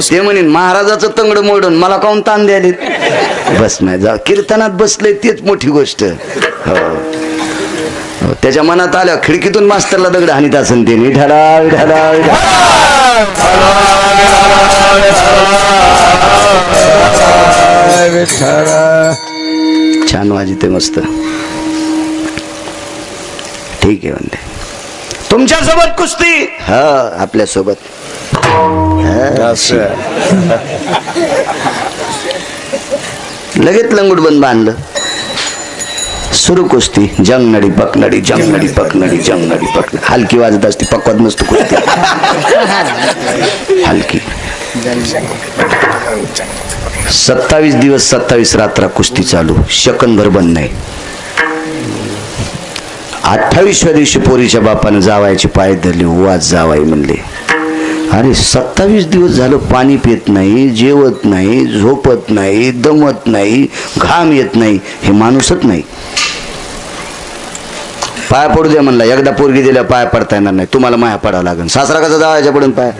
ते म्हणेन महाराजाचं तंगड मोडून मला काऊन ताण द्यायले. बस नाही जा कीर्तनात बसले तेच मोठी गोष्ट. हो त्याच्या मनात आल्या खिडकीतून मास्तरला दगड हानीत असन ते विठाला विठाला विठाला. छान वाजते मस्त. ठीक आहे म्हणते तुमच्या सोबत कुस्ती. हा आपल्या सोबत. लगेच लंगूट बंद बांधलं. सुरू कुस्ती. जंगनडी पकनडी जंगनडी पकनडी जंगनडी पकनडी. हलकी वाजत असते पकवत नसतो कुस्ती. हलकी. 27 दिवस 27 रात्र कुस्ती चालू. शकनभर बंद नाही. 28व्या दिवशी पोरीच्या बापानं जावायची पाय धरली. वाज जावाई म्हणले. अरे 27 दिवस झालं पाणी पित नाही, जेवत नाही, झोपत नाही, दमत नाही, घाम येत नाही, हे माणूसच नाही. पाय पडू द्या म्हणला. एकदा पोरगी दिल्या पाय पडता येणार नाही. तुम्हाला माया पडावं लागेल. सासरा कसा जावायच्या पडून पाय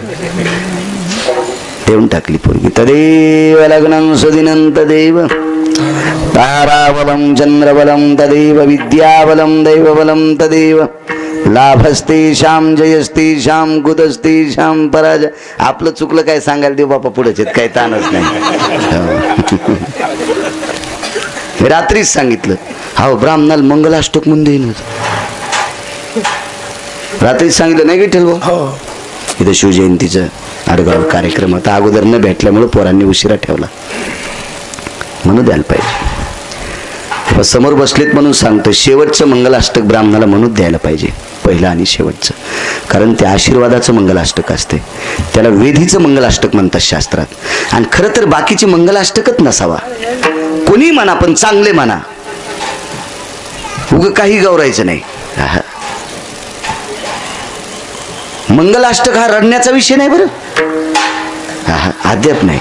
ठेवून टाकली पोरगी. तदेव लग्नं सुदिनं तदेव ताराबलं चंद्रबलं तदेव विद्याबलं दैवबलं तदेव लाभस्ते श्याम जयस्ते श्याम कुदस्ते श्याम पराजय. आपलं चुकलं काय सांगायला देव बापा पुढेच काही ताणच नाही. रात्रीच सांगितलं. हो ब्राह्मणाला मंगलाष्टक म्हणून देईन होत. रात्रीच सांगितलं नाही विठ्ठल भाऊ. इथं शिवजयंतीचं आडगाव कार्यक्रम होता. अगोदर न भेटल्यामुळे पोरांनी उशिरा ठेवला. म्हणू द्यायला पाहिजे. समोर बसलेत म्हणून सांगतो. शेवटचं मंगलाष्टक ब्राह्मणाला म्हणून द्यायला पाहिजे. पहिलं आणि शेवटचं. कारण ते आशीर्वादाचं मंगलाष्टक असते. त्याला वेधीचं मंगलाष्टक म्हणतात शास्त्रात. आणि खरं तर बाकीचे मंगलाष्टकच नसावा. कोणी म्हणा पण चांगले म्हणा. उग काही गौरायचं नाही. मंगलाष्टक हा रडण्याचा विषय नाही बरं. अद्याप नाही.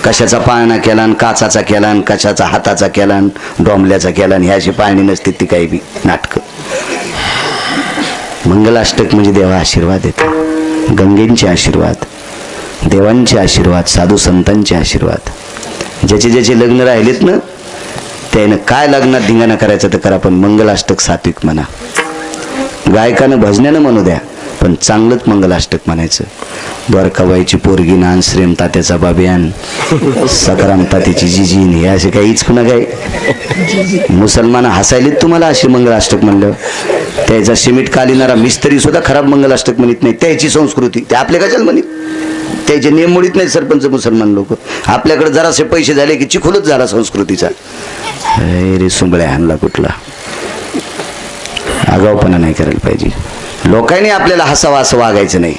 कशाचा पाळणा केला, काचाचा केला, कशाचा हाताचा केला, डोंबल्याचा केला, ह्या अशी पाळणी नसते ती काही बी नाटक. मंगलाष्टक म्हणजे देवा आशीर्वाद देतो. गंगेंचे आशीर्वाद, देवांचे आशीर्वाद, साधू संतांचे आशीर्वाद. ज्याचे ज्याचे लग्न राहिलेत ना त्यानं काय लग्नात धिंगाणा करायचं तर करा, पण मंगलाष्टक सात्विक म्हणा. गायकानं भजनानं म्हणू द्या, पण चांगलंच मंगलाष्टक म्हणायचं. द्वारकाबाईची पोरगी नान, श्रेम तात्याचा बाबियान, सकाराम तात्याची जिजीन, हे असे काही इचकुना काय. मुसलमान हसायलेत तुम्हाला असे मंगलाष्टक म्हणलं. त्याचा सिमेंट कालिनारा मिस्त्री सुद्धा खराब मंगलाष्टक म्हणत नाही. त्याची संस्कृती ते आपल्या कशाला म्हणत. त्याचे नियम मोडीत नाही सरपंच मुसलमान लोक. आपल्याकडे जरासे पैसे झाले की चिखोलच झाला संस्कृतीचा. रे सुंबळ्या हाणला कुठला. आगाऊपणा नाही करायला पाहिजे. लोकांनी आपल्याला हसावं असं वागायचं नाही.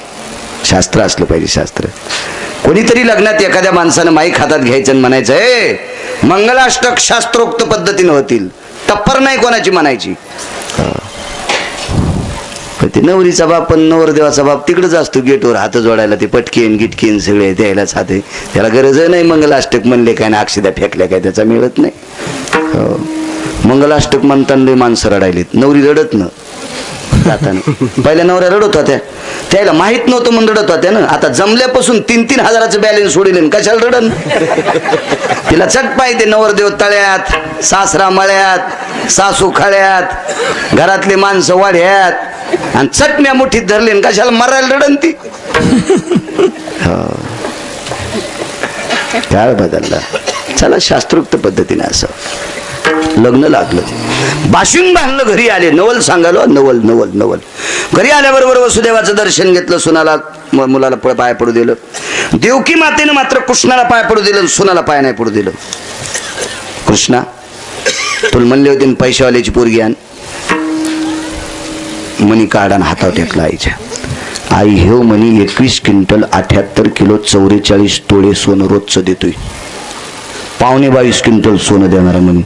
शास्त्र असलं पाहिजे. शास्त्र. कोणीतरी लग्नात एखाद्या माणसानं माईक हातात घ्यायचं आणि म्हणायचं हे मंगलाष्टक शास्त्रोक्त पद्धतीने होतील. टप्पर नाही कोणाची म्हणायची. ते नवरीचा बाप पण नवरदेवाचा बाप तिकडेच असतो गेटवर हात जोडायला. ते पटकेन गिटकेन सगळे द्यायलाच हाते. त्याला गरज नाही मंगलाष्टक म्हणले काय ना अक्षदा फेकल्या काय त्याचा मिळत नाही. मंगलाष्टक म्हणताना माणसं रडायलीत. नवरी रडत न जाताना. पहिल्या नवऱ्या रडत होत्या. त्याला माहित नव्हतं म्हणून रडत होत्या ना. आता जमल्यापासून 3-3 हजाराचं बॅलन्स सोडले. कशाला रडन. तिला चट पाहिजे. नवरदेव तळ्यात, सासरा मळ्यात, सासू खळ्यात, घरातले माणसं वाढ्यात आणि चटण्या मुठीत धरले. कशाला मरायला रडन ती. काळ बदलला. चला शास्त्रोक्त पद्धतीने असं लग्न लागलं. बाशिंग बांधलं. घरी आले. नवल सांगालो. नवल नवल नवल. घरी आल्याबरोबर वसुदेवाचं दर्शन घेतलं. सुनाला मुलाला पाय पडू दिलं. देवकी मातेनं मात्र कृष्णाला पाय पडू दिलं. सुनाला पाय नाही पडू दिलं. कृष्णा तुला म्हणले होते पैशावाल्याची पोरगी आण. मणी काढा हातावर टेकला आईच्या. आई हे मणी 21 क्विंटल 78 किलो 44 तोळे सोनं रोजचं देतोय. 22.5 क्विंटल सोनं देणारा म्हणे.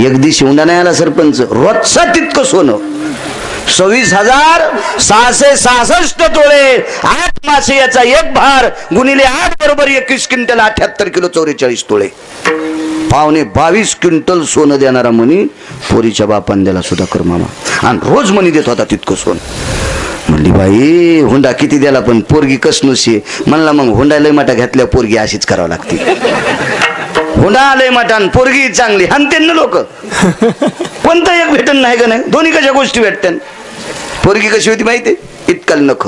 एक दिवस शिवंडा नाही आला सरपंच. रोजचं तितकं सोनं. 26,666 तोळे 8 मासे याचा एक भार गुणिले 8 बरोबर 21 क्विंटल 78 किलो 44 तोळे. 22.5 क्विंटल सोनं देणारा म्हणी पोरीच्या बापान दिला सुधाकर मामा. आणि रोज म्हणी देत होता तितकं सोनं. म्हणलं म्हणली बाई हुंडा किती द्याला पण पोरगी कसनुशी. म्हणला मग हुंडा लय माटा घेतल्या पोरगी अशीच करावं लागते. हुंडा लय माटान पोरगी चांगली हानते ना लोक. कोणतं एक भेटन नाही का नाही, दोन्ही कशा गोष्टी भेटत्यान. पोरगी कशी होती माहिती, इतकाल नख.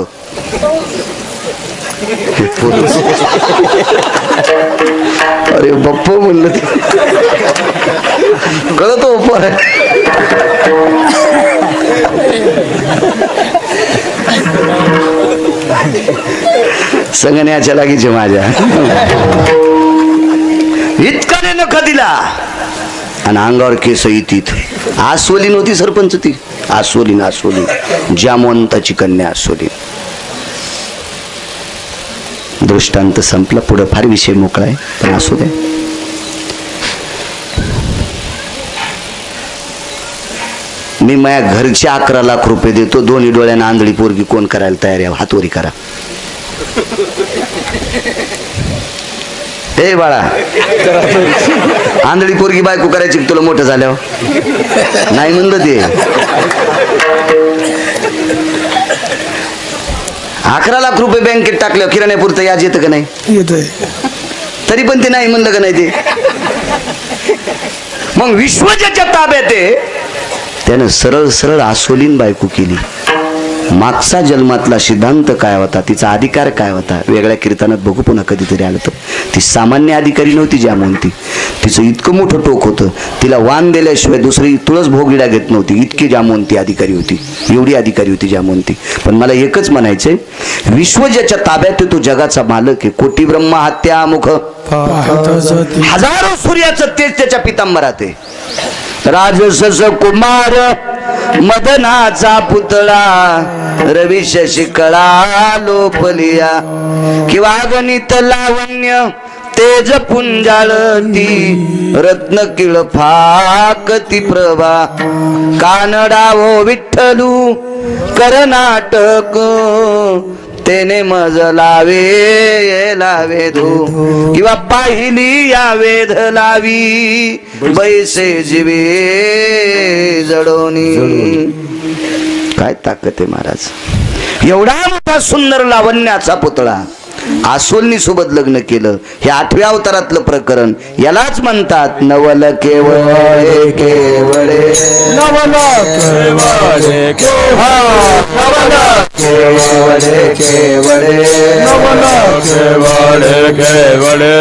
अरे बाप्पा म्हणलं ते कळत हो. संगण्याच्या लागीचे माझ्या इतका नख दिला आणि अंगावर केस इतीत. आसवलीन होती सरपंच ती. आसवलीन जामवंताची कन्या आसवलीन. दृष्टांत संपला. पुढे फार विषय मोकळा आहे पण असू दे. मी माझ्या घरचे 11 लाख रुपये देतो. दोन्ही डोळ्यानं आंधळी पोरगी कोण करायला तयार आहे हातवरी करा. हे बाळा आंधळी पोरगी बायको करायची तुला मोठं झाल्यावर नाही म्हणलं ते. 11 लाख रुपये बँकेत टाकल्यावर किराण्यापुरतं याज येतं का नाही, येतंय. तरी पण ते नाही म्हणलं का नाही ते. मग विश्व ज्याच्या ताब्यात आहे त्यानं सरळ सरळ आसोलीन बायको केली. मागचा जन्मातला सिद्धांत काय होता, तिचा अधिकार काय होता, वेगळ्या कीर्तनात बघू पुन्हा कधीतरी आलं तर. ती सामान्य अधिकारी नव्हती जामवंती. तिचं इतकं मोठं टोक होतं, तिला वाण दिल्याशिवाय दुसरी तुळस भोगिडा घेत नव्हती. इतकी जामवंती अधिकारी होती, एवढी अधिकारी होती जामवंती. पण मला एकच म्हणायचंय, विश्व ज्याच्या ताब्यात तो जगाचा मालक आहे. कोटी ब्रह्मा हत्या मुख, हजारो सूर्याचं तेज त्याच्या पितांबरात आहे. राजसस कुमार मदनाचा पुतळा, रवी शशिकळा लोपलिया, किंवा गणित लावण्य तेज पुंजाळती, रत्न किळ फाकती प्रभा, कानडावो विठ्ठलू कर्नाटक, तेने मज लावे धो, किंवा पाहिली या वेध लावी, बैसे जीवे जडोनी. काय ताकद आहे महाराज. एवढा मोठा सुंदर लावण्याचा पुतळा आसोलनी सोबत लग्न केलं. हे 8व्या अवतारातलं प्रकरण. यालाच म्हणतात नवल केवळे केवळे, नवल केवळे केवळे केवळे, नवल केवळे केवळे.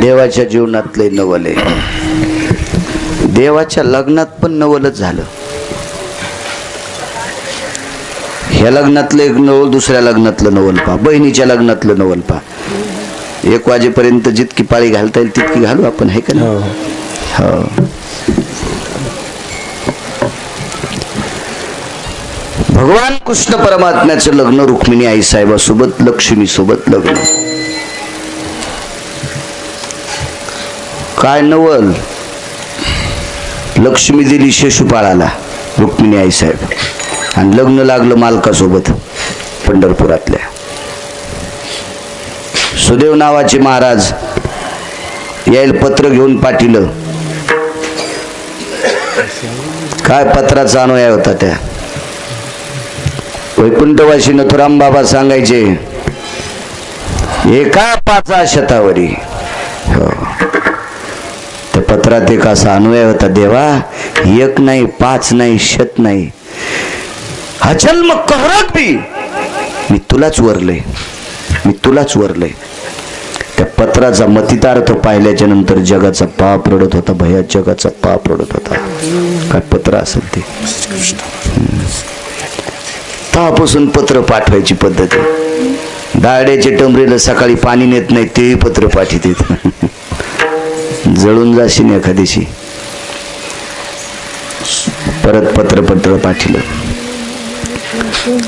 देवाच्या जीवनातले नवले देवाच्या लग्नात पण नवलच झालं. ह्या लग्नातलं एक नवल, दुसऱ्या लग्नातलं नवल पहा, बहिणीच्या लग्नातलं नवल पहा. 1 वाजेपर्यंत जितकी पाळी घालता येईल तितकी घालू आपण, आहे का नाही? हो. भगवान कृष्ण परमात्म्याचं लग्न रुक्मिणी आई साहेबासोबत, लक्ष्मी सोबत लग्न. काय नवल. लक्ष्मी दिली शिशुपाळाला रुक्मिणी आई साहेब, आणि लग्न लागलं मालकासोबत पंढरपुरातल्या. सुदेव नावाचे महाराज यायला पत्र घेऊन पाठिलं. काय पत्राचा अनुयाय होता त्या. वैकुंठवासी नथुराम बाबा सांगायचे, एका 5 शतावरी. हो. त्या पत्रात एक असा अनुयाय होता, देवा 1 नाही 5 नाही 100 नाही, अजन्म कहरत बी मी तुलाच वरलय, मी तुलाच वरलय. त्या पत्राचा मतितार्थ पाहिल्याच्या नंतर जगाचा पाप रडत होता. भया जगाचा पाप रडत होता. काय पत्र असेल ते. तेव्हापासून पत्र पाठवायची पद्धत आहे. दाड्याचे टमरेला सकाळी पाणी नेत नाही तेही पत्र पाठीत. जळून जाशील एखाद्याशी. परत पत्र पाठिलं.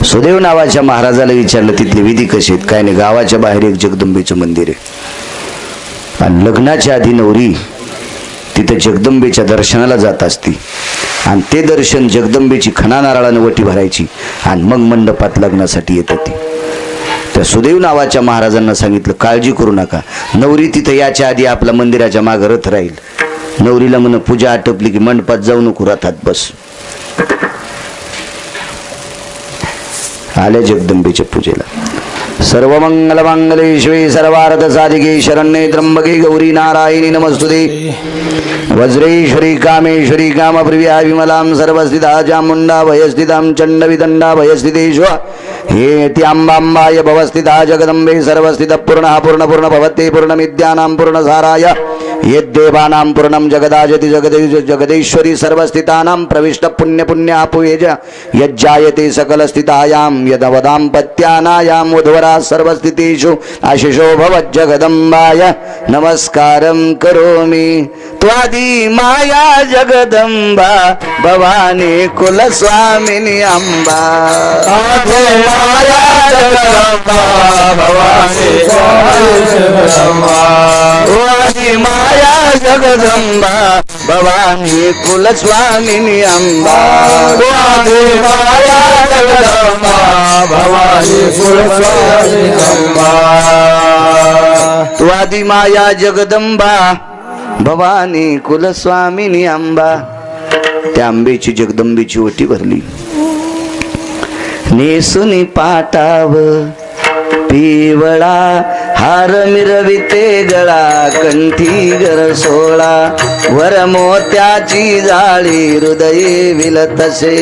सुदेव नावाच्या महाराजाला विचारलं तिथले विधी कसे आहेत. काय नाही, गावाच्या बाहेर एक जगदंबेचं मंदिर आहे, आणि लग्नाच्या आधी नवरी तिथे जगदंबेच्या दर्शनाला जात असती, आणि ते दर्शन जगदंबेची खणा नारळानं वटी भरायची, आणि मग मंडपात लग्नासाठी येत होती. त्या सुदेव नावाच्या महाराजांना सांगितलं, काळजी करू नका, नवरी तिथं याच्या आधी आपल्या मंदिराच्या मागे रथ राहील. नवरीला म्हण पूजा आटपली की मंडपात जाऊ नको, रथात बस. आल्या जगदंबेच्या पूजेला. सर्व मंगल मांगल्ये शिवे सर्वार्थ साधिके शरण्ये त्र्यंबके गौरी नारायणी नमस्तुते. वज्रेश्वरी कामेश्वरी कामप्रिया विमलां सर्वस्थिता चामुण्डा भयस्थितां चण्डविदण्डा भयस्थितेषु हेति अम्बाम्बाय भवस्थिता जगदम्बे सर्वस्थित पूर्णः पूर्ण भवते पूर्णमिद्यानां पूर्णसाराय यद्देवानां पूर्णं जगदाजति जगदेश्वरी सर्वस्थितानां प्रविष्ट पुण्यपुण्यापुयेज यज्जायते सकलस्थितायां यदवदाम्पत्यानायां उद्वरा सर्वस्थितेषु आशिषो भवज्जगदम्बाय नमस्कारं करोमि. त्वादि माया जगदम्बा भवानी कुलस्वामिनी अम्बा. माया जगदम्बा भवानी त्वादि माया जगदम्बा भवानी कुलस्वामिनी अम्बा. त्वादि माया जगदम्बा भवानी कुलस्वामिनी अम्बा. त्वादि माया जगदम्बा भवानी कुलस्वामिनी अंबा. त्या आंबेची जगदंबेची ओटी भरली. नेसुनी पाटाव पिवळा हार मिरविते गळा, कंठी गर सोळा वर मोत्याची जाळी, हृदये विलतसे.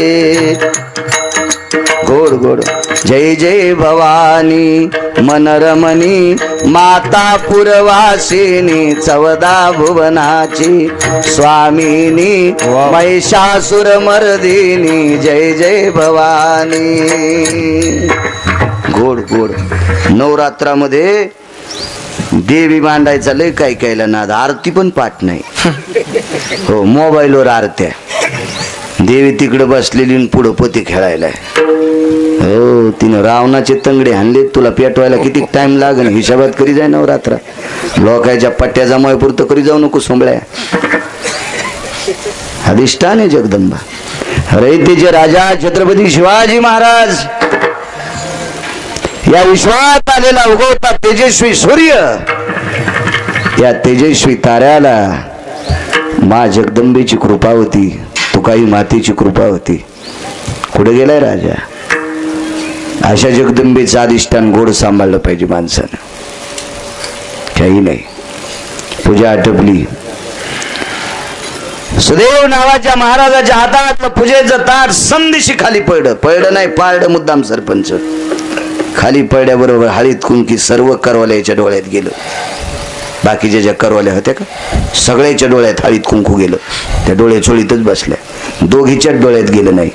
गोड गोड जय जय भवानी मनरमणी माता पुरवासिनी, 14 भुवनाची स्वामिनी महिषासुर मर्दिनी, जय जय भवानी. गोड गोड. नवरात्रामध्ये देवी मांडायचा लय काय कायला नाद. आरती पण पाठ नाही. हो, मोबाईलवर आरत्या. देवी तिकडे बसलेली पुढं पोती खेळायला. हो, तिनं रावणाचे तंगडे हाणले. तुला पेटवायला किती टाइम लागेल हिशोबात करी जाय नवरात्र. लोकांच्या पट्ट्या जमायपुरतं करी जाऊ नको सोंबळ्या. अधिष्ठान आहे जगदंबा. रयतेचे राजा छत्रपती शिवाजी महाराज या विश्वात आलेला उगवता तेजस्वी सूर्य, या तेजस्वी ताऱ्याला मा जगदंबेची कृपा होती, तुकाई मातेची कृपा होती. कुठे गेलाय राजा? अशा जगदंबेचं अधिष्ठान गोड सांभाळलं पाहिजे माणसानं. काही नाही. पूजा आटपली. सुदेव नावाच्या महाराजाच्या हातातलं पूजेचं ताट संदिशी खाली पडलं नाही, पाळलं मुद्दाम सरपंच. खाली पडल्याबरोबर हळीत कुंकी सर्व करवल्याच्या डोळ्यात गेलं. बाकीच्या ज्या करवाल्या होत्या का सगळ्याच्या डोळ्यात हळीत कुंकू गेलं, त्या डोळे चोळीतच बसल्या. दोघीच्याच डोळ्यात गेलं नाही.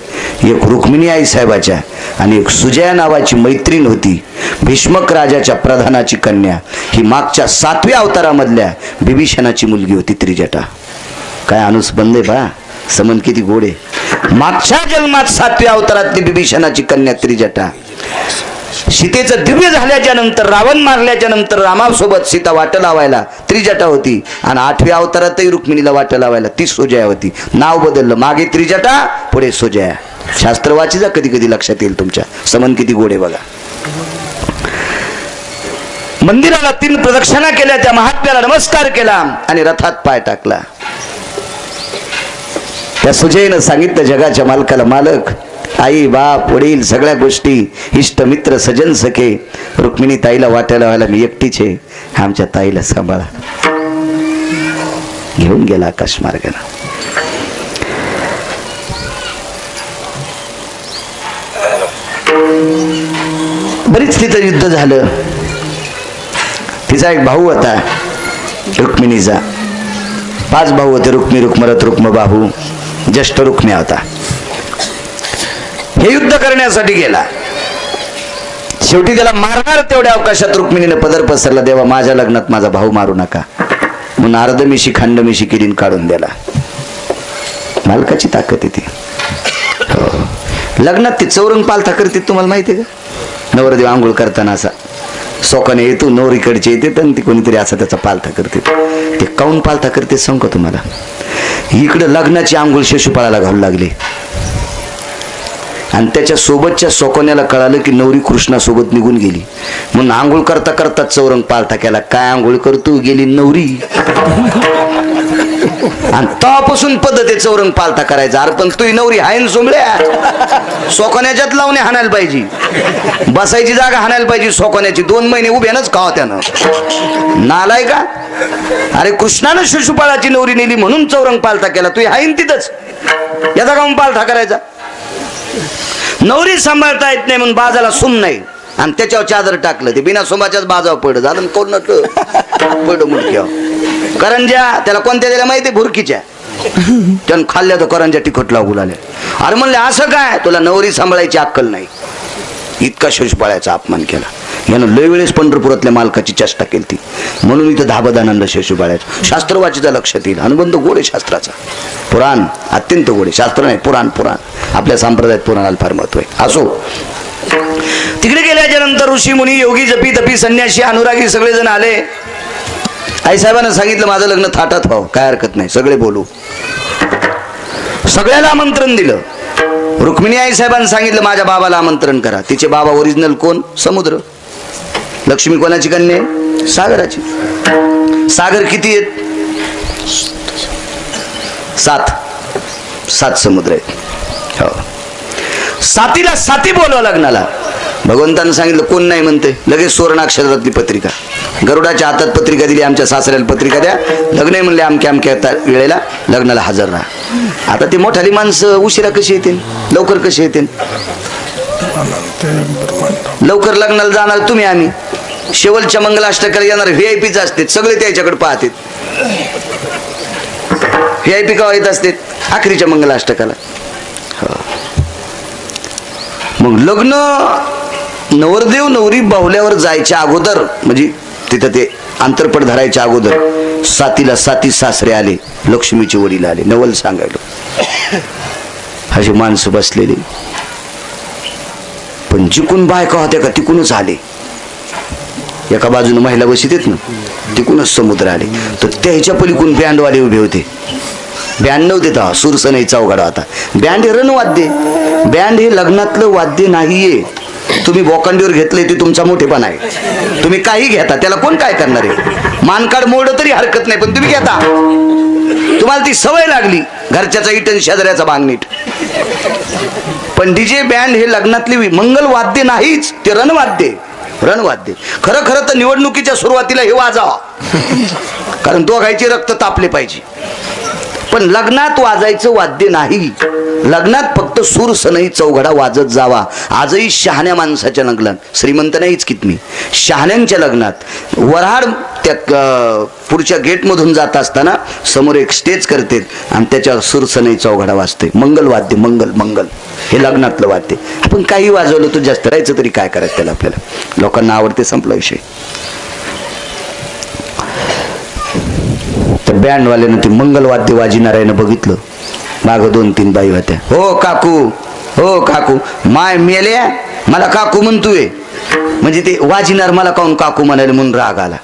एक रुक्मिणी आई साहेबाच्या आणि एक सुजया नावाची मैत्रीण होती, भीष्मक राजाच्या प्रधानाची कन्या. ही मागच्या 7व्या अवतारामधल्या बिभीषणाची मुलगी होती त्रिजटा. काय अनुस्बंध आहे बा, समन किती गोड आहे. मागच्या जन्मात 7व्या अवतारातली बिभीषणाची कन्या त्रिजटा. सीतेचं दिव्य झाल्याच्या नंतर, रावण मारल्याच्या नंतर रामासोबत सीता वाट लावायला त्रिजटा होती, आणि 8व्या अवतारातही रुक्मिणीला वाट लावायला ती सुजया होती. नाव बदललं, मागे त्रिजटा पुढे सुजया. शास्त्र वाचीचा कधी कधी लक्षात येईल तुमच्या. समन किती गोड आहे बघा. मंदिराला 3 प्रदक्षिणा केल्या, त्या महात्म्याला नमस्कार केला आणि रथात पाय टाकला. त्या सुजयेनं सांगितलं जगाच्या मालकाला, मालक, आई बाप वडील सगळ्या गोष्टी, इष्ट मित्र सजन सखे, रुक्मिणी ताईला वाटायला व्हायला मी एकटीच आहे, आमच्या ताईला सांभाळा. घेऊन गेला आकाश मार्गाला. बरीच तिथं युद्ध झालं. तिचा एक भाऊ होता रुक्मिणीचा. 5 भाऊ होते, रुक्मी, रुक्मरथ, रुक्मबाहू. ज्येष्ठ रुक्म्या होता. हे युद्ध करण्यासाठी गेला. शेवटी त्याला मारणार तेवढ्या अवकाशात रुक्मिणीने पदर पसरला, देवा माझ्या लग्नात माझा भाऊ मारू नका म्हणून अर्धमिशी खंडमिशी किरीन काढून दिला. मालकाची ताकद येते. लग्नात ती चौरंग पालथा करते, तुम्हाला माहिती आहे का? नवरदेव आंघोळ करताना असा सोकाने येतो, नवरीकडचे येते आणि ती कोणीतरी असा त्याचा पालथा करते. ते काऊन पालथा करते सांग का तुम्हाला? इकडे लग्नाची आंघोळ शिशुपाळाला घालू लागली आणि त्याच्या सोबतच्या सोकोन्याला कळालं की नवरी कृष्णासोबत निघून गेली, म्हणून आंघोळ करता करता चौरंग पालथा केला. काय आंघोळ करतो, गेली नवरी. आणि तेव्हापासून पद्धत आहे चौरंग पालथा करायचा. अरे पण तुही नवरी हायन सोमल्या, सोकोन्याच्यात लावणे हाणायला पाहिजे, बसायची जागा हाणायला पाहिजे सोकोन्याची. 2 महिने उभ्यानच खावा त्यानं, नालाय का? अरे कृष्णानं शिशुपाळाची नवरी नेली म्हणून चौरंग पालथा केला, तुही हायन तिथंच, याचा काऊन पालथा करायचा? नवरी सांभाळता येत नाही म्हणून बाजाला सुम नाही आणि त्याच्यावर चादर टाकलं, ते बिना सोमाच्याच बाजावर पडलं. झालं कोण नटलं पडलं मुडक्यावर. करंज्या त्याला कोणत्या दिल्या माहिती? भुरकीच्या. त्यानं खाल्ल्या तर करंज्या तिखट लागू लागल्या. अरे म्हणले असं काय, तुला नवरी सांभाळायची अक्कल नाही. इतका शिशुपाळाचा अपमान केला. यानं लय वेळेस पंढरपुरातल्या मालकाची चेष्टा केली, म्हणून इथं धाबदान आणलं शिशुपाळाचं. शास्त्रवाचीचा लक्षात येईल. अनुबंध गोडे शास्त्राचा. पुराण अत्यंत गोडे. शास्त्र नाही, पुराण. आपल्या संप्रदायात पुराणाला फार महत्व आहे. असो, तिकडे गेल्याच्या नंतर ऋषी मुनी, योगी, जपी, तपी, संन्यासी, अनुरागी सगळेजण आले. आईसाहेबांना सांगितलं माझं लग्न थाटात व्हावं, काय हरकत नाही, सगळे बोलू. सगळ्याला आमंत्रण दिलं. रुक्मिणी आईसाहेबांनी सांगितलं माझ्या बाबाला आमंत्रण करा. तिचे बाबा ओरिजिनल कोण? समुद्र. लक्ष्मी कोणाची कन्या आहे? सागराची. सागर किती आहेत? 7 समुद्र आहेत. हो, 7ला 7 बोलवा लग्नाला. भगवंतानं सांगितलं कोण नाही म्हणते, लगेच सुवर्णाक्षरातली पत्रिका. गरुडाच्या हातात पत्रिका दिली, आमच्या सासऱ्याला पत्रिका द्या, लग्न आहे म्हणले अमक्या अमक्या वेळेला लग्नाला हजर राहा. आता ते मोठाली माणसं उशिरा कशी येतील, लवकर कशी येतील? लवकर लग्नाला जाणार तुम्ही, आम्ही शेवटच्या मंगलाष्टकाला येणार VIP असते, सगळे त्याच्याकडे पाहतात. VIP का येत असते? आखरीच्या मंगलाष्टकाला. मग लग्न नवरदेव नवरी बाहुल्यावर जायच्या अगोदर, म्हणजे तिथं ते अंतरपट धरायच्या अगोदर 7ला 7 सासरे आले, लक्ष्मीचे वडील आले नवल सांगायला. अशी माणसं बसलेली, पण जिकून बायका होत्या का तिकूनच आले. एका बाजूने महिला बसित आहेत ना, तिकूनच समुद्र आले. तर त्याच्या पलीकडून बँडवाले उभे होते. बँड नव्हते तेव्हा, सुरसनई चौघडा होता. बँड हे रणवाद्य. बँड हे लग्नातलं वाद्य नाहीये. तुम्ही बोकांडीवर घेतलंय ते तुमचा मोठेपणा आहे. तुम्ही काही घेता, त्याला कोण काय करणार आहे? मानकाड मोडलं तरी हरकत नाही, पण तुम्ही घेता. तुम्हाला ती सवय लागली घरच्याचा इटन शेजाऱ्याचा बांगणीट. पण डीजे बँड हे लग्नातली मंगल वाद्य नाहीच, ते रणवाद्य. खरं तर निवडणुकीच्या सुरुवातीला हे वाजावा, कारण दोघांचे रक्त तापले पाहिजे. पण लग्नात वाजायचं वाद्य नाही. लग्नात फक्त सूर सनई चौघडा वाजत जावा. आजही शहाण्या माणसाच्या लग्नात, श्रीमंत नाहीच कित मी, शहाण्यांच्या लग्नात वऱ्हाड त्या पुढच्या गेटमधून जात असताना समोर एक स्टेज करते आणि त्याच्यावर सूर सनई चौघडा वाजते. मंगल वाद्य, मंगल मंगल, हे लग्नातलं वाद्य. आपण काही वाजवलं तर जास्त राहायचं तरी काय करायचं त्याला, आपल्याला लोकांना आवडते, संपला विषय. तर बँडवाल्यानं ते मंगलवाद्य वाजिणाऱ्यानं बघितलं, माग 2-3 बाई होत्या. हो काकू, हो काकू, माय मेल्या मला काकू म्हणतोय. म्हणजे ते वाजिनार मला काऊन काकू म्हणाले म्हणून राग आला.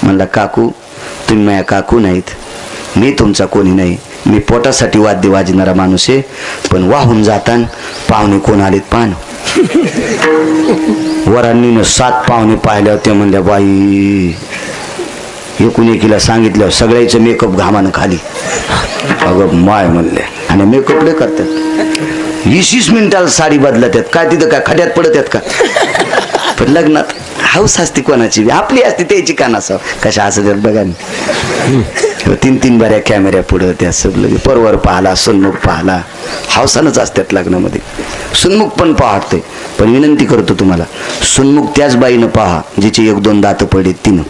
म्हणला काकू तुम्ही माझ्या काकू नाहीत, मी तुमचा कोणी नाही, मी पोटासाठी वाद्य वाजणारा माणूस आहे. पण वाहून जाताना पाहुणे कोण आलेत पाहणं. वरांनी 7 पाहुणे पाहिल्या होत्या. म्हणल्या बाई, एकूण एकीला सांगितलं सगळ्याचं मेकअप घामानं खाली. अगं माय म्हणले, आणि मेकअप लय करतात, 20 मिनिटाला साडी बदलतात काय, तिथं काय खड्यात पडत आहेत का. पण लग्नात हाऊस असते कोणाची, आपली असते त्याची का नसावं, कशा असं बघा. 3-3 बाऱ्या कॅमेऱ्या पुढं त्या सगळं परवर पाहला, सुनमुख पाहला, हावसानच असतात लग्नामध्ये. सुनमुख पण पाहते, पण विनंती करतो तुम्हाला, सुनमुख त्याच बाईनं पहा जिचे 1-2 दात पडले तिनं.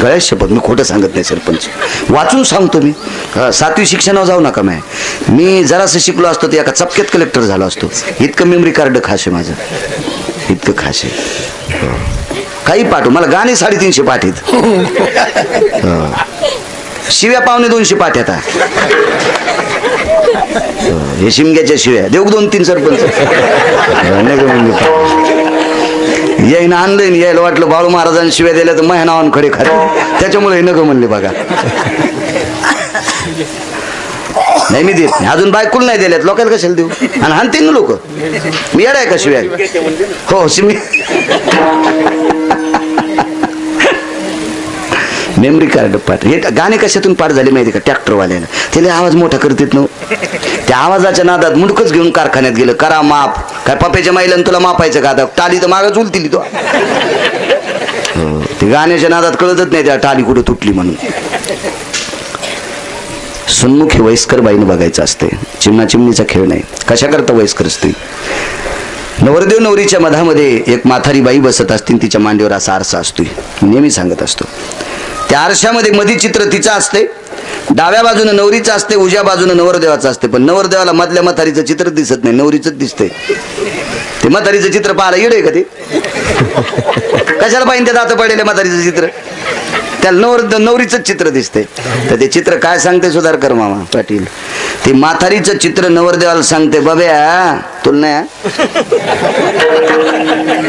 गळ्यात शपथ, मी खोटं सांगत नाही सरपंच, वाचून सांगतो मी. 7वी शिक्षणावर जाऊ नका. मी जरासं शिकलो असतो तर एका चपक्यात कलेक्टर झालो असतो. इतकं मेमरी कार्ड खास आहे माझं, इतकं खास आहे. काही पाठव, मला गाणे 350 पाठीत, शिव्या 250 पाठ्यात. हे शिमग्याच्या शिव्या देऊ 2-3 सरपंच. यायनं आणलं, यायला वाटलं बाळू महाराजांनी शिव्या दिल्या तर माझ्या नावानं खडे खाते, त्याच्यामुळे हे नको म्हणले बघा. नाही मी देत नाही, अजून बायकुल नाही दिल्यात, लोकांना कशाला देऊ. आणि हाणतील ना लोक, मी येडाय का शिव्या. हो शिमी मेमरी कार्ड पाठ. हे गाणे कशातून पाठ झाले माहिती का, ट्रॅक्टरवाल्याला त्याला आवाज मोठा करतात ना, त्या आवाजाच्या नादात मुंडकच घेऊन कारखान्यात गेलं. करा माप, काय पप्याच्या माईला तुला मापायचं का, आता टाली तर मागच उलतील तो. ते गाण्याच्या नादात कळतच नाही त्या टाली कुठं तुटली म्हणून. सुनमुख हे वयस्कर बाईनं बघायचं असते, चिमणा चिमणीचा खेळ नाही. कशा करता वयस्कर असते. नवरदेव नवरीच्या मधामध्ये एक म्हातारी बाई बसत असते, तिच्या मांडीवर असा आरसा असतोय, नेहमी सांगत असतो. त्या आरशामध्ये मधी चित्र तिचं असते, डाव्या बाजूने नवरीचं असते, उजव्या बाजूने नवरदेवाचं असते. पण नवरदेवाला मधल्या म्हातारीचं चित्र दिसत नाही, नवरीचंच दिसतंय. ते म्हातारीचं चित्र पाहायला येड आहे का ते. कशाला पाहिजे त्या दात पडलेल्या म्हातारीचं चित्र, त्याला नवरीचं चित्र दिसते. तर ते चित्र काय सांगते सुधारकर मामा पाटील, ते म्हातारीचं चित्र नवरदेवाला सांगते, बब्या तुला नाही,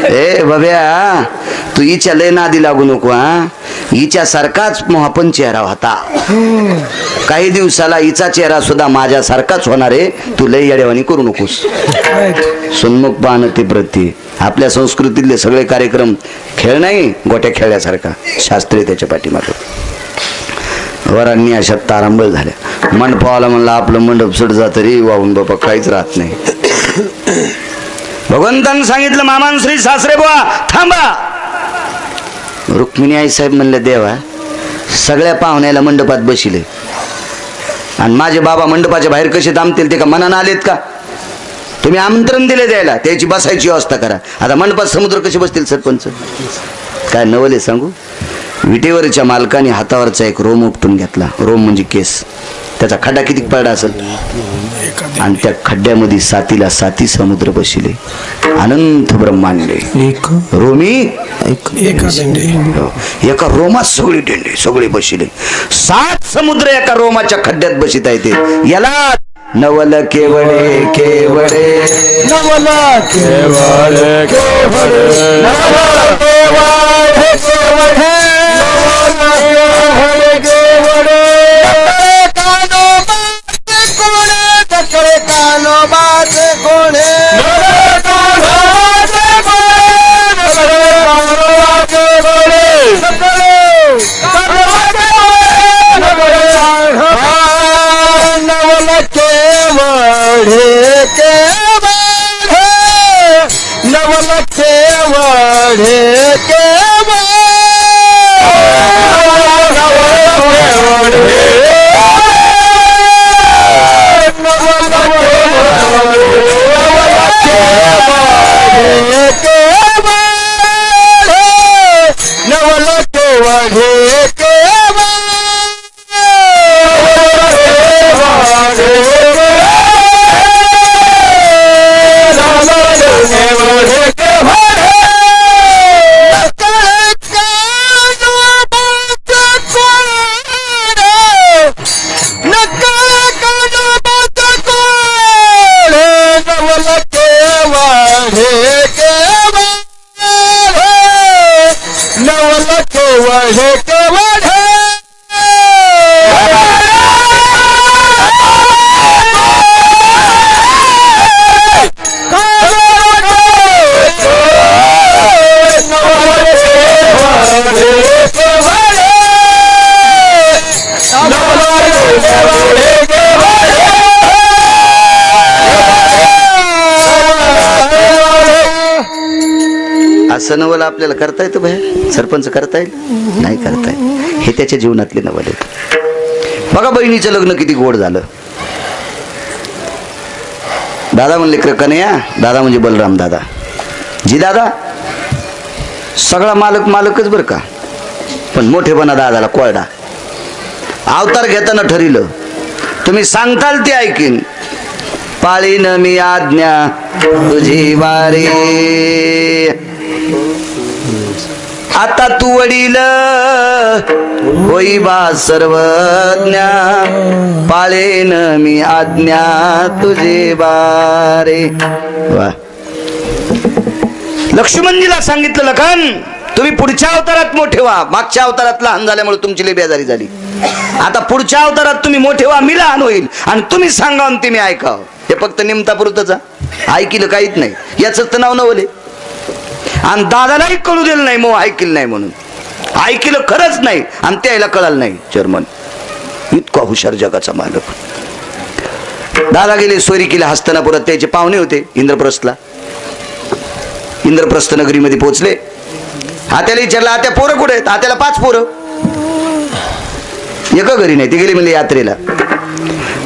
ए बब्या तू हिच्या लय नादी लागू नको, हिच्या सारखाच मोहपन चेहरा होता, काही दिवसाला हिचा चेहरा सुद्धा माझ्या सारखाच होणार आहे, तू लय येडेवानी करू नकोस. सुन्मुख पाहणं ते प्रती. आपल्या संस्कृतीतले सगळे कार्यक्रम खेळ नाही, गोट्या खेळल्यासारखा शास्त्रीय त्याच्या पाठीमागे. वरांनी अशा तारांबळ झाल्या. मंडपावाला म्हणला आपलं मंडप सुट जात रे वाहून, बाबा काहीच राहत नाही. भगवंतांनी सांगितलं मामांश्री सासरे बुवा थांबा. रुक्मिणी आई साहेब म्हणले देवा सगळ्या पाहुण्याला मंडपात बसिले आणि माझे बाबा मंडपाच्या बाहेर कसे थांबतील, ते का मनानं आलेत का. तुम्ही आमंत्रण दिले द्यायला, त्याची बसायची व्यवस्था करा. आता मंडपात समुद्र कसे बसतील सरपंच, काय नवले सांगू. विटेवरच्या मालकाने हातावरचा एक रोम उपटून घेतला. रोम म्हणजे केस, त्याचा खड्डा किती पडला असेल, आणि त्या खड्ड्यामध्ये 7ला 7 समुद्र बसले, अनंत ब्रह्मांडे. रोमी एका रोमात सगळी डेंडे सगळे बसले. 7 समुद्र एका रोमाच्या खड्ड्यात बसित आहे. ते याला नवल केवळे केवळे, नवल केवळे केवळे, नवल केवळे केवळे, नवलखे वाढे के वाढे नवलखे वाढे के वाढे असं नवल आपल्याला करता येतं बाहेर सरपंच करता येईल नाही करता येईल हे त्याच्या जीवनातले नवल आहेत बघा बहिणीचं लग्न किती गोड झालं दादा म्हणले कन्हैया दादा म्हणजे बलराम दादा जी दादा सगळा मालकच बरं का पण मोठेपणा दादाला कोरडा अवतार घेताना ठरिलं तुम्ही सांगताल ते ऐकीन पाळीन मी आज्ञा तुझी वारी आता तू वडील होई बा सर्वज्ञा पाळेन मी आज्ञा तुझे बारे वा लक्ष्मणजीला सांगितलं लखन तुम्ही पुढच्या अवतारात मोठे व्हा मागच्या अवतारात लहान झाल्यामुळे तुमची लई बेजारी झाली आता पुढच्या अवतारात तुम्ही मोठे व्हा मी लहान होईल आणि तुम्ही सांगावून ते मी ऐकाव हे फक्त निमतापुरतच ऐकिलं काहीच नाही याच तर नाव नवले आणि दादालाही कळू दिलं नाही मग ऐकिलं नाही म्हणून ऐकिलं खरंच नाही आणि त्याला कळालं नाही जर्मन इतका हुशार जगाचा मालक दादा गेले सोयरिकीला हस्तिनापुरात त्याचे पाहुणे होते इंद्रप्रस्थ नगरीमध्ये पोहोचले आत्याला विचारलं आत्या पोरं कुठे आहेत आत्याला 5 पोरं एका घरी नाही ते गेले म्हणजे यात्रेला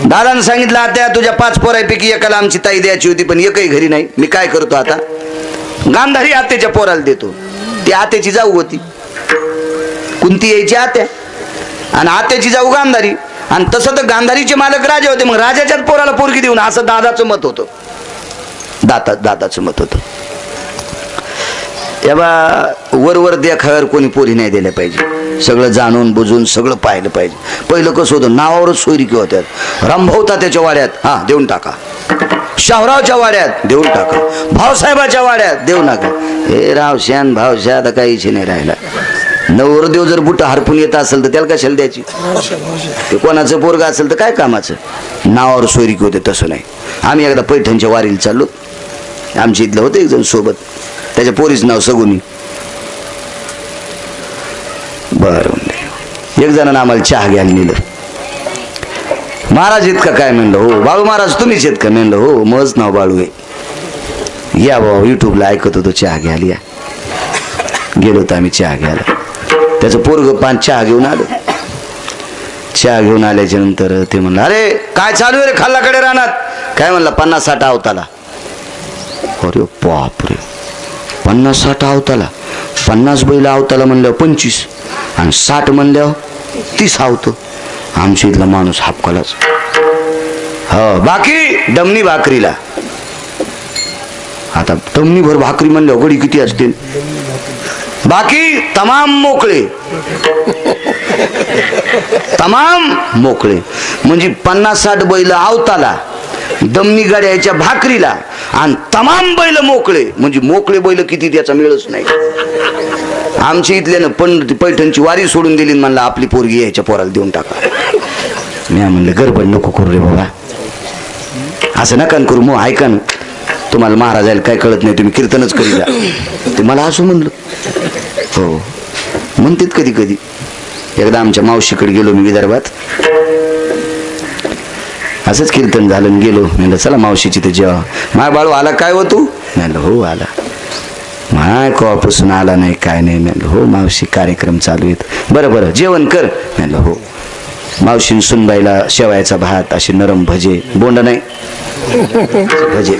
दादानं सांगितलं आत्या तुझ्या 5 पोरांपैकी एकाला आमची ताई द्यायची होती पण एकही घरी नाही मी काय करतो आता गांधारी आत्याच्या पोराला देतो ती आत्याची जाऊ होती कुंती यायची आत्या आणि आत्याची जाऊ गांधारी आणि तसं तर गांधारीचे मालक राजा होते मग राजाच्याच पोराला पोरगी देऊन असं दादाचं मत होतं दादाचं मत होतं तेव्हा वर देखाव्यावर कोणी पोरी नाही दिल्या पाहिजे सगळं जाणून बुजून सगळं पाहिलं पाहिजे पहिलं कसं होतं नावावरच सोयरिकी होत्यात रंभवता त्याच्या वाड्यात हा देऊन टाका शाहरावच्या वाड्यात देऊन टाका भाऊसाहेबाच्या वाड्यात देऊ नका हे रावश्यान भावश्या आता काही इच्छा नाही राहिला नवरदेव जर बुट हरपून येत असेल तर त्याला कशाला द्यायची ते कोणाचं पोरग असेल तर काय कामाचं नावावर सोयरिकी होते तसं नाही आम्ही एकदा पैठणच्या वारीला चाललो आमच्या इथलं होतं एक जण सोबत त्याच्या पोरीच नाव सगुनी बरं एक जणांना आम्हाला चहा घ्यायला नेलं महाराज आहेत का काय म्हणलं हो बाळू महाराज तुम्हीच आहेत का म्हणलं हो मज नाव बाळू आहे या भाऊ युट्यूबला ऐकत होतो चहा घ्यायला या गेलो होतो आम्ही चहा घ्यायला त्याचं पोरग 5 चहा घेऊन आलं चहा घेऊन आल्याच्या नंतर ते म्हणलं अरे काय चालू आहे रे खाल्लाकडे राहणार काय म्हणलं 50-60 अवताला अरे बापरे 50-60 अवताला 50 बैल अवताला म्हणल्यावर 25 आणि 60 म्हणल्यावर 30 आवतो आमच्या इथला माणूस हापकालाच हो बाकी दमनी भाकरीला आता दमनी भर भाकरी म्हणल्यावर गडी किती असते बाकी तमाम मोकळे म्हणजे 50-60 बैल आवताला दमनी गाड्याच्या भाकरीला आणि तमाम बैल मोकळे म्हणजे मोकळे बैल किती त्याचा मिळच नाही आमच्या इथल्यानं पण पैठणची वारी सोडून दिली म्हणलं आपली पोरगी याच्या पोराला देऊन टाका मी म्हणलं गडबड नको करू रे बाबा असं नका करू मग ऐका ना तुम्हाला महाराजाला काय कळत नाही तुम्ही कीर्तनच करीला ते मला असं म्हणलं हो म्हणतात कधी कधी एकदा आमच्या मावशीकडे गेलो मी विदर्भात असंच कीर्तन झालं गेलो म्हणलं चला मावशीची ते जेव्हा माय बाळू आला काय हो तू म्हणलं हो आला माय कवापासून आला नाही काय नाही म्हणलं हो मावशी कार्यक्रम चालू आहेत बरं जेवण कर म्हणलं हो मावशीन सुनबाईला शेवायचा भात असे नरम भजे बोंड नाही भजे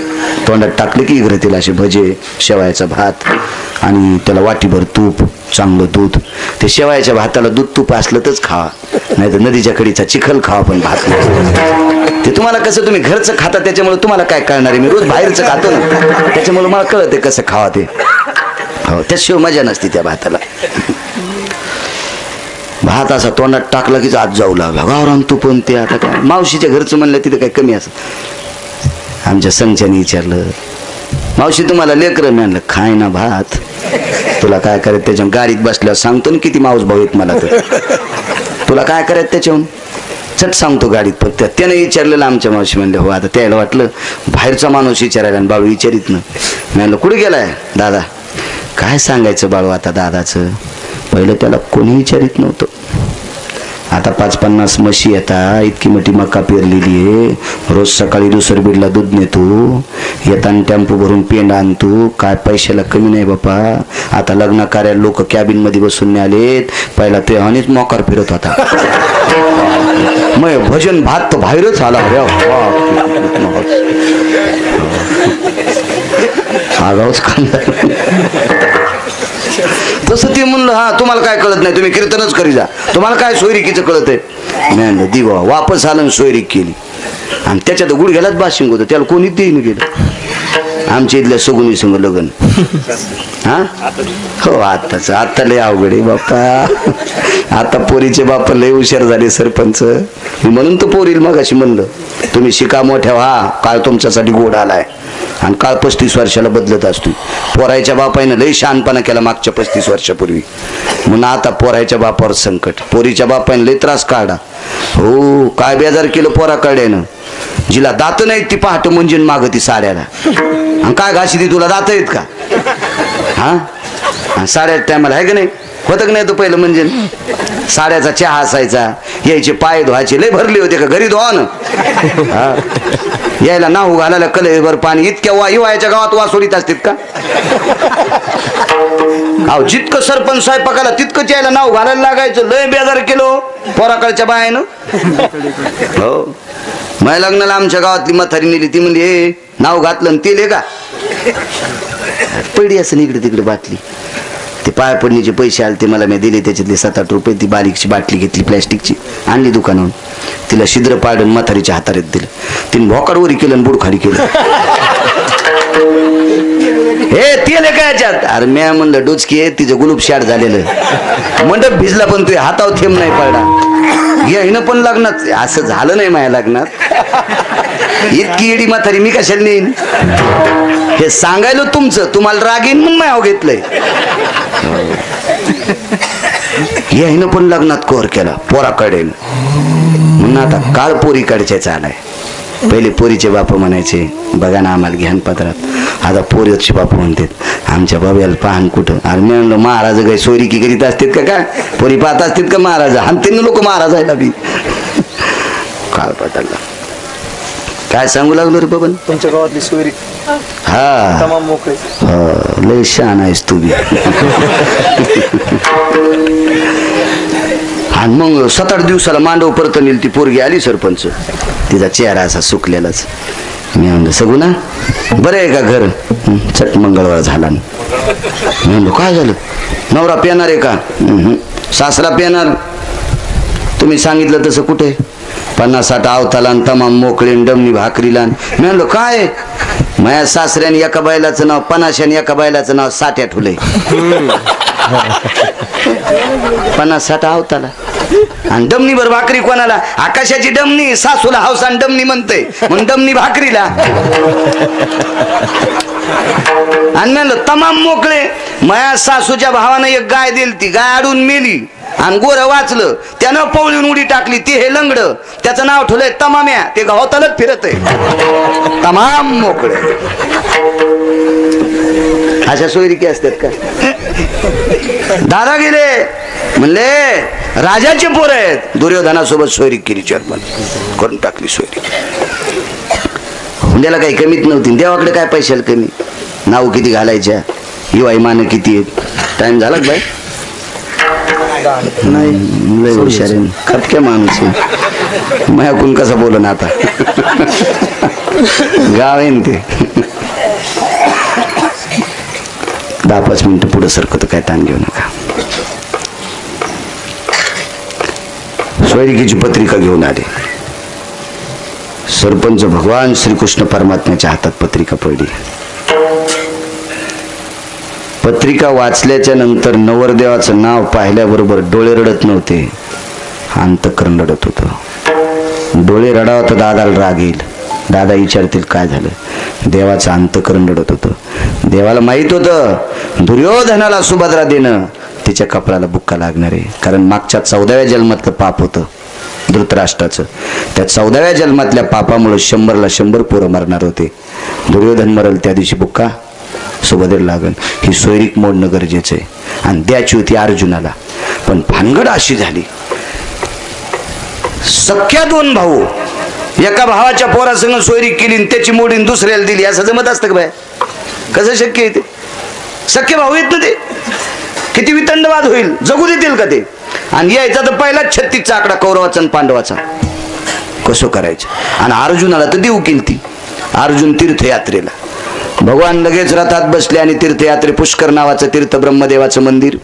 तोंडात टाकले की इकडे तिला असे भजे शेवायचा भात आणि त्याला वाटीभर तूप चांगलं दूध ते शेवायच्या भाताला दूध तूप असलं तरच खावा नाही तर नदीच्या कडीचा चिखल खावा पण भात नाही ते तुम्हाला कसं तुम्ही घरचं खाता त्याच्यामुळे तुम्हाला काय कळणार आहे मी रोज बाहेरचं खातो ना त्याच्यामुळे मला कळत आहे कसं खावा ते हो त्याशिवाय मजा नसते त्या भाताला भात असा तोंडात टाकला की आज जाऊ लागला गावरान तू पण ते आता काय मावशीच्या घरचं म्हणलं तिथे काय कमी असं आमच्या संघच्याने विचारलं, मावशी तुम्हाला लेकरं? मी म्हणलं खाय ना भात, तुला काय करायचं त्याच्याहून? गाडीत बसल्यावर सांगतो ना किती माऊस भाऊ आहेत मला, तर तुला काय करायचं त्याच्याहून? चट सांगतो गाडीत. फक्त त्याने विचारलेलं आमच्या मावशी म्हणले हो. आता त्याला वाटलं बाहेरचा माणूस विचारायला आणि बाळू विचारित ना. मी म्हणलं कुठे गेलाय दादा? काय सांगायचं बाळू आता दादाचं, पहिलं त्याला कोणी विचारित नव्हतं. आता 50-50 म्हशी येतात, इतकी मोठी मका पेरलेली आहे, रोज सकाळी दुसर बीडला दूध नेतो, येताना टेम्पो भरून पेंड आणतो, काय पैशाला कमी नाही बापा. आता लग्न कार्याला लोक कॅबिन मध्ये बसून आलेत, पहिला ते हानीच मोकार फिरत होता. मग भजन भात तर बाहेरच आला. आगाऊच तसं ते म्हणलं हा तुम्हाला काय कळत नाही, तुम्ही कीर्तनच करी जा, तुम्हाला काय सोयरिकीचं कळत आहे. नाही दिवा वापस आलं सोयरीक केली आणि त्याच्यात गुडघ्यालाच बाशिंग होतं, त्याला कोणीच देईन गेलं. आमच्या इथल्या सगुनी संग लग्न. हा हो आता लय अवघड आहे बाप्पा. आता पोरीचे बाप लय हुशार झाले सरपंच. म्हणून तर पोरील मग अशी म्हणलं तुम्ही शिका मोठ्या व्हा, काळ तुमच्यासाठी गोड आलाय आणि काळ 35 वर्षाला बदलत असतो. पोरायच्या बापानं लय शहाणपणा केला मागच्या 35 वर्षापूर्वी, म्हणून आता पोरायच्या बापावर संकट. पोरीच्या बापानं लय त्रास काढा. हो काय बेजार केलं पोरा कड्यानं. जिला दात नाहीत ती पहाट म्हणजे माग ती साड्याला, आणि काय घाशी ती तुला दात आहेत का? हा साड्या टायमाला आहे का नाही? होतं का नाही? तो पहिलं म्हणजे साड्याचा चहा असायचा, यायचे पाय धुवायचे, लय भरले होते का घरी धुवा ना. यायला नाहू घालायला कलेवर पाणी, इतक्या हिवाळ्याच्या गावात वासोडीत असतात का? अहो जितकं सरपंच स्वयंपाकाला तितकंच यायला नाव घालायला लागायचं. लय बेजार केलो पोराकडच्या बायानं. हो माझ्या लग्नाला आमच्या गावातली म्हातारी नेली, ती म्हणली हे नाव घातलं आणि तेल का पडली असं इकडे तिकडे बाटली. ते पाय पडण्याचे पैसे आले ते मला मी दिले, त्याच्यातले 7-8 रुपये ती बारीकची बाटली घेतली प्लॅस्टिकची, आणली दुकानावरून, तिला छिद्र पाडून म्हातारीच्या हातारेत दिलं. तिने भोकाडवरी केलं आणि बुड खाली केलं. हे तेल काय याच्यात? अरे मी म्हणलं डोचकी आहे, तिचं गुलूब शाट झालेलं, मंडप भिजला पण तुझ्या हातावर थेंब नाही पडला. हिनं पण लग्नात असं झालं नाही माझ्या लग्नात. इतकी एडी म्हातारी मी कशाला नेईन? हे सांगायला तुमचं, तुम्हाला रागीन म्हणून मायाव घेतलंय. हिनं पण लग्नात कोर केला पोराकडे, म्हणून आता काळ पोरीकडच्याच आलाय. पहिले पोरीचे बाप म्हणायचे बघा ना आम्हाला घ्यान पत्रात, आता पोरीचे बाप म्हणतात आमच्या बाब्याला पाहन कुठं. अरे मी म्हणलं महाराज काही सोयरिकी करीत असतात का? काय पोरी पाहत असतात का महाराज? हानते लोक महाराजायला बी. काळ पटाला काय सांगू लागलो रे बबन? तुमच्या गावातली सोयरी हा तमाम मोकळे. लय शहाणा आहेस तू बी. आणि मग 7-8 दिवसाला मांडव परत नेली ती पोरगी. आली सरपंच, तिचा चेहरा असा सुकलेलाच. मी म्हणलं सगुना बरं आहे का घर? चट मंगळवार झाला. मी म्हणलो काय झालं? नवरा पेणार आहे का? सासरा पेणार. तुम्ही सांगितलं तसं कुठे? 50-60 आवताला तमाम मोकळे डमणी भाकरीला. मी म्हणलो काय? माझ्या सासऱ्याने एका बैलाचं नाव 50 एका बैलाचं नाव 60 ठुलंय. 50-60 आवताला आणि डमणी भर भाकरी कोणाला? आकाशाची डमणी सासूला हौसान डमणी म्हणते म्हणून डमणी भाकरीला. आणि म्हणलं तमाम मोकळे. माझ्या सासूच्या भावानं एक गाय दिली, ती गाय अडून मेली आणि गोरं वाचलं, त्यानं पवळून उडी टाकली. ते हे लंगड, त्याचं नाव ठेवलंय तमाम्या. ते गावतालच फिरत आहे. तमाम मोकळे. अशा सोयरिकी असतात का? दादा गेले म्हणले राजाचे पोर आहेत. दुर्योधनासोबत सोयरीक केली, चर्मन करून टाकली सोयरीक. त्याला काही कमीत नव्हती. देवाकडे काय पैशाला कमी? नाव किती घालायच्या, हिवाई मान किती आहेत. टाइम झाला बाय? नाही लय हुशार आहे, खटक्या माणूस आहे. माझ्याकडून कसं बोल ना आता. गाव आहे ते. 10-5 मिनिटं पुढे सरकत, काय ताण घेऊ नका. सोयरिकीची पत्रिका घेऊन आले. सरपंच भगवान श्रीकृष्ण परमात्म्याच्या हातात पत्रिका पडली. पत्रिका वाचल्याच्या नंतर नवरदेवाचं नाव पाहिल्याबरोबर डोळे रडत नव्हते, अंतःकरण रडत होतं. डोळे रडावं तर दादाला राग येईल. दादा विचारतील काय झालं? देवाचं अंतकरण रडत होतं. देवाला माहित होतं दुर्योधनाला सुभद्रा देणं तिच्या कपाळाला बुक्का लागणार आहे, कारण मागच्या 14व्या जन्मातलं पाप होतं धृतराष्ट्राचं. त्या 14व्या जन्मातल्या पापामुळे 100ला 100 पोरं मरणार होते. दुर्योधन मरल त्या दिवशी बुक्का सुभद्रेला लागल. ही सोयरीक मोडणं गरजेचं आहे आणि द्यायची होती अर्जुनाला. पण भानगड अशी झाली, सख्या 2 भाऊ एका भावाच्या पोरासंग सोयरीक केली, त्याची मोडीन दुसऱ्याला दिली. असं जमत असतं का बाय? कसं शक्य आहे ते? सख्य भाऊ येत ना ते, किती वितंडवाद होईल, जगू देतील का ते? आणि यायचा तर पहिलाच 36चा आकडा कौरवाचा आणि पांडवाचा. कसं करायचं? आणि अर्जुनाला तर देऊ केली ती. अर्जुन तीर्थयात्रेला, भगवान लगेच रथात बसले आणि तीर्थयात्रे पुष्कर नावाचं तीर्थ ब्रह्मदेवाचं मंदिर,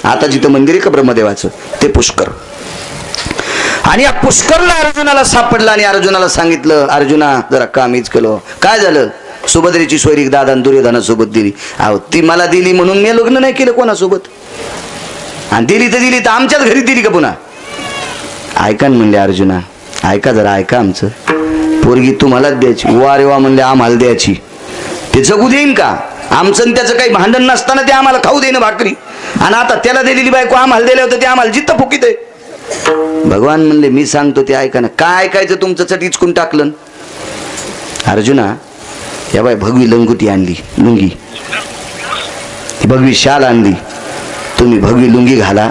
आता जिथं मंदिर आहे का ब्रह्मदेवाचं ते पुष्कर. आणि या पुष्करला अर्जुनाला सापडला आणि अर्जुनाला सांगितलं, अर्जुना जरा कामीच केलं. काय झालं? सुभद्रेची सोयरीक दादा दुर्योधनासोबत दिली. अहो ती मला दिली म्हणून मी लग्न नाही केलं कोणासोबत, आणि दिली तर आमच्याच घरी दिली का पुन्हा? ऐका म्हणले अर्जुना, ऐका जरा ऐका, आमचं पोरगी तुम्हालाच द्यायची. वा रे वा म्हणले, आम्हाला द्यायची. ते जगू देईन का? आमचं त्याचं काही भांडण नसताना ते आम्हाला खाऊ देईन भाकरी, आणि आता त्याला दिलेली बायको आम्हाला दिलं होतं ते आम्हाला जित्त फुकीत आहे. भगवान म्हणले मी सांगतो ते ऐका ना. काय ऐकायचं तुमचं? चट इचकून टाकलं. अर्जुना या बाय भगवी लंगुटी आणली, लुंगी, भगवी शाल आणली, तुम्ही भगवी लुंगी घाला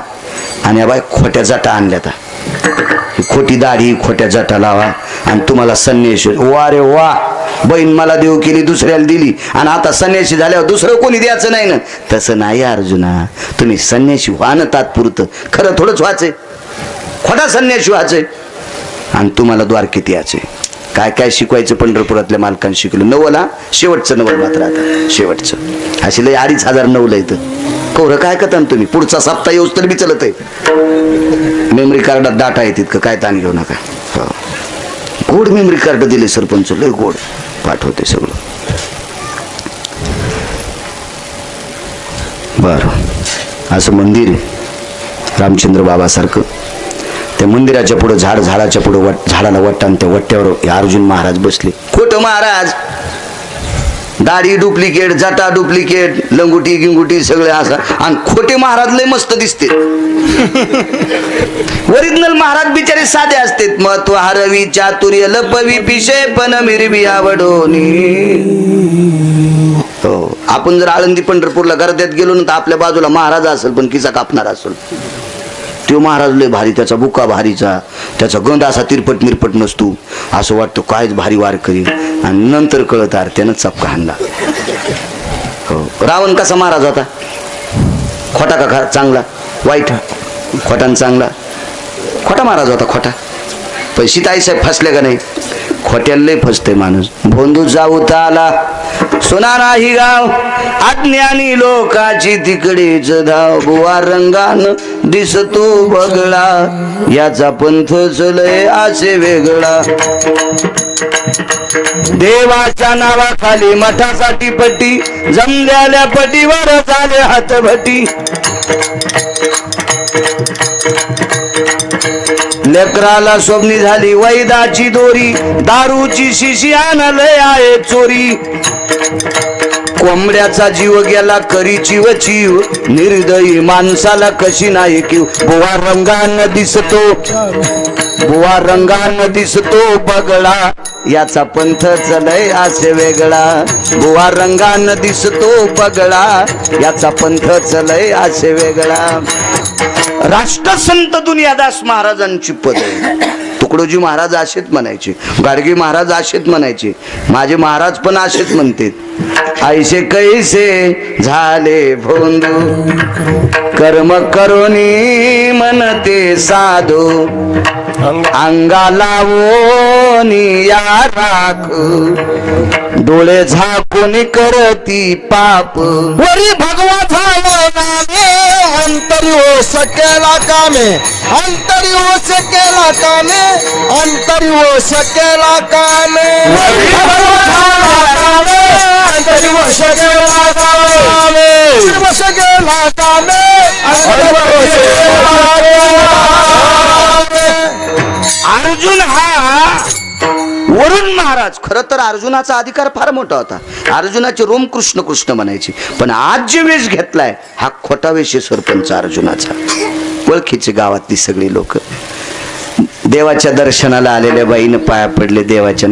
आणि या बाय खोट्या जटा आणल्या, खोटी दाढी खोट्या जटा लावा आणि तुम्हाला संन्याशी. वा रे वा, बहीण मला देऊ केली दुसऱ्याला दिली आणि आता संन्याशी झाल्यावर दुसरं कोणी द्यायचं नाही ना. तसं नाही अर्जुना, तुम्ही संन्याशी व्हा ना तात्पुरतं, खरं थोडंच व्हायचंय, खोटा संन्याशी व्हायचंय आणि तुम्हाला द्वारकेत यायचंय. काय काय शिकवायचं पंढरपुरातल्या मालकांनी शिकवलं. नवला शेवटचं नवल मात्र आता शेवटचं, अशी लय 2500 नवलं येतं. कौर काय करता तुम्ही? पुढचा सप्ताह येऊच तर बी चलत आहे. मेमरी कार्डात डाटा येतात का? काय ताण घेऊ नका. गोड मेमरी कार्ड दिले सरपंच, लय गोड पाठवते सगळं. बर, असं मंदिर रामचंद्र बाबासारखं. त्या मंदिराच्या पुढे झाड, झाडाच्या पुढे झाडाला वट्टा, आणि त्या वट्ट्यावर अर्जुन महाराज बसले. खोटं महाराज, दाढी डुप्लिकेट, जटा डुप्लिकेट, लंगुटी गिंगुटी सगळे असं, आणि खोटे महाराज लय मस्त दिसते. ओरिजिनल महाराज बिचारे साधे असतात. महत्व हरवी चातुर्य लपवी पिशे पण मिरवी आवडोनी. हो, आपण जर आळंदी पंढरपूरला गर्द्यात गेलो ना तर आपल्या बाजूला महाराज असेल पण किसा कापणार असेल. तो महाराज लय भारी, त्याचा बुका भारीचा, त्याचा गंध असा तिरपट मिरपट नसतो. असं वाटतं कायच भारी वार करी, आणि नंतर कळत आर त्यानं चपका हाणला. हो, रावण कसा महाराज होता? खोटा का चांगला? वाईट. खोटा चांगला? खोटा महाराज होता, खोटा. पण सीताई साहेब फसले का नाही? खोट्याला लय फसते माणूस. भोंदू जाऊ ताला सोना नाही गाव, अज्ञानी लोकाची तिकडेच धाव. बुवा रंगान दिसतो बगळा, याचा पंथ चलय असे वेगळा. देवाच्या नावाखाली मठासाठी पट्टी, जमल्याल्या पटीवर झाले हातभटी. लेकराला स्वप्नी झाली वैदाची दोरी, दारूची शिशी आणलंय आहे चोरी. कोंबड्याचा जीव गेला करीची वचीव, निर्दयी माणसाला कशी नाही किव. बुवा रंगानं दिसतो, बुवा रंगानं दिसतो बगळा, याचा पंथ चलय असे वेगळा. बुवा रंगानं दिसतो बगळा, याचा पंथ चलय असे वेगळा. राष्ट्रसंत दुनियादास महाराजांची पद आहे. तुकडोजी महाराज असेच म्हणायचे, गाडगे महाराज असेच म्हणायचे, माझे महाराज पण असेच म्हणतात. ऐसे कैसे झाले भोंदू, कर्म करोनी मनते साधू. अंगा लावोनी या राख, डोळे झाकून करती पाप. वरी भगवा झालो नामे, अंतरी हो सकेला कामे, अंतरी हो सकेला कामे, अंतरी हो सकेला कामे. वरी भगवा झालो नामे, अंतरी हो सकेला कामे, हो सकेला कामे, अंतरी हो सकेला कामे. अर्जुन हा वरुण महाराज होताच. खरं तर अर्जुनाचा अधिकार फार मोठा होता. अर्जुनाचे रोम कृष्ण कृष्ण म्हणायचे. पण आज जे वेश घेतलाय हा खोटा वेश आहे सरपंच अर्जुनाचा. ओळखीचे गावातली सगळी लोक. देवाच्या दर्शनाला आलेल्या बाईनं पाया पडले देवाच्या.